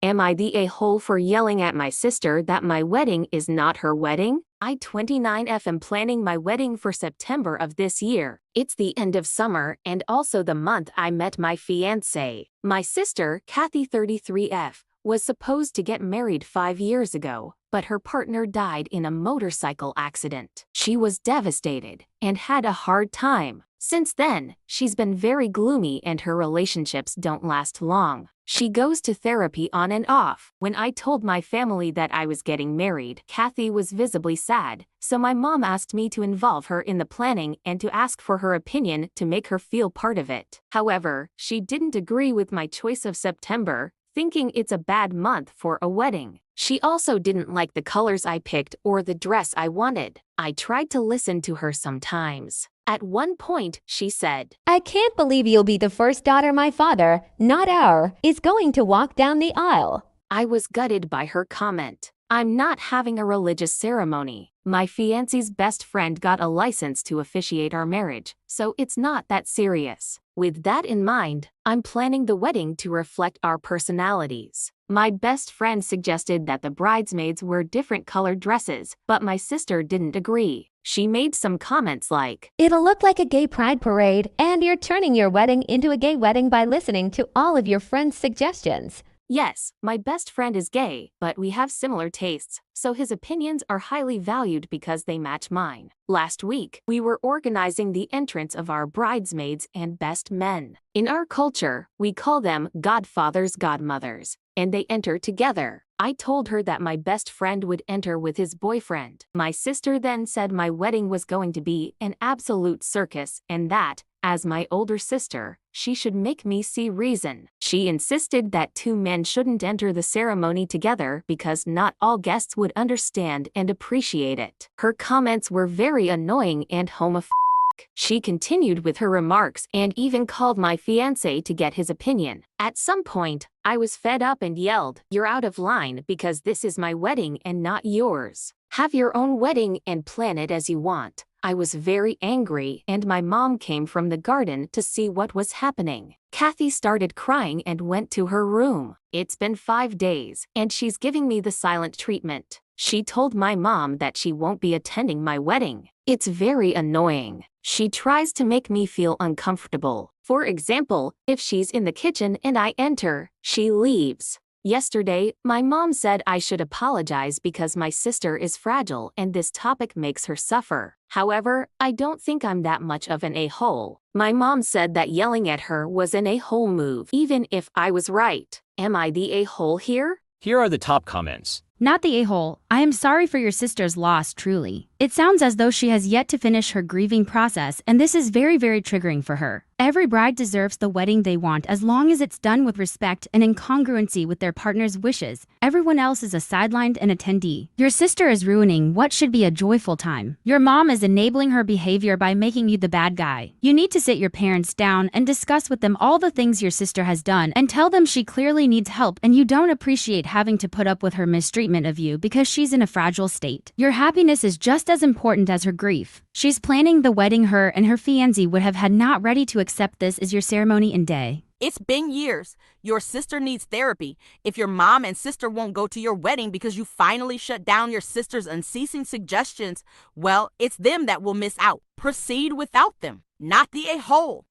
Am I the a-hole for yelling at my sister that my wedding is not her wedding? I 29F am planning my wedding for September of this year. It's the end of summer and also the month I met my fiancé. My sister, Kathy 33F, was supposed to get married 5 years ago, but her partner died in a motorcycle accident. She was devastated and had a hard time. Since then, she's been very gloomy and her relationships don't last long. She goes to therapy on and off. When I told my family that I was getting married, Kathy was visibly sad, so my mom asked me to involve her in the planning and to ask for her opinion to make her feel part of it. However, she didn't agree with my choice of September, thinking it's a bad month for a wedding. She also didn't like the colors I picked or the dress I wanted. I tried to listen to her sometimes. At one point, she said, "I can't believe you'll be the first daughter my father, not our, is going to walk down the aisle." I was gutted by her comment. I'm not having a religious ceremony. My fiancé's best friend got a license to officiate our marriage, so it's not that serious. With that in mind, I'm planning the wedding to reflect our personalities. My best friend suggested that the bridesmaids wear different colored dresses, but my sister didn't agree. She made some comments like, "It'll look like a gay pride parade, and you're turning your wedding into a gay wedding by listening to all of your friends' suggestions." Yes, my best friend is gay, but we have similar tastes, so his opinions are highly valued because they match mine. Last week, we were organizing the entrance of our bridesmaids and best men. In our culture, we call them godfathers, godmothers, and they enter together. I told her that my best friend would enter with his boyfriend. My sister then said my wedding was going to be an absolute circus and that, as my older sister, she should make me see reason. She insisted that two men shouldn't enter the ceremony together because not all guests would understand and appreciate it. Her comments were very annoying and homophobic. She continued with her remarks and even called my fiancé to get his opinion. At some point, I was fed up and yelled, "You're out of line because this is my wedding and not yours. Have your own wedding and plan it as you want." I was very angry and my mom came from the garden to see what was happening. Kathy started crying and went to her room. It's been 5 days and she's giving me the silent treatment. She told my mom that she won't be attending my wedding. It's very annoying. She tries to make me feel uncomfortable. For example, if she's in the kitchen and I enter, she leaves. Yesterday, my mom said I should apologize because my sister is fragile and this topic makes her suffer. However, I don't think I'm that much of an a-hole. My mom said that yelling at her was an a-hole move, even if I was right. Am I the a-hole here? Here are the top comments. Not the a-hole. I am sorry for your sister's loss, truly. It sounds as though she has yet to finish her grieving process, and this is very, very triggering for her. Every bride deserves the wedding they want as long as it's done with respect and in congruency with their partner's wishes. Everyone else is a sidelined and attendee. Your sister is ruining what should be a joyful time. Your mom is enabling her behavior by making you the bad guy. You need to sit your parents down and discuss with them all the things your sister has done and tell them she clearly needs help and you don't appreciate having to put up with her mistreatment of you because she's in a fragile state. Your happiness is just as important as her grief. She's planning the wedding her and her fiancé would have had not ready to accept this as your ceremony and day. It's been years. Your sister needs therapy. If your mom and sister won't go to your wedding because you finally shut down your sister's unceasing suggestions, well, it's them that will miss out. Proceed without them, not the a-hole.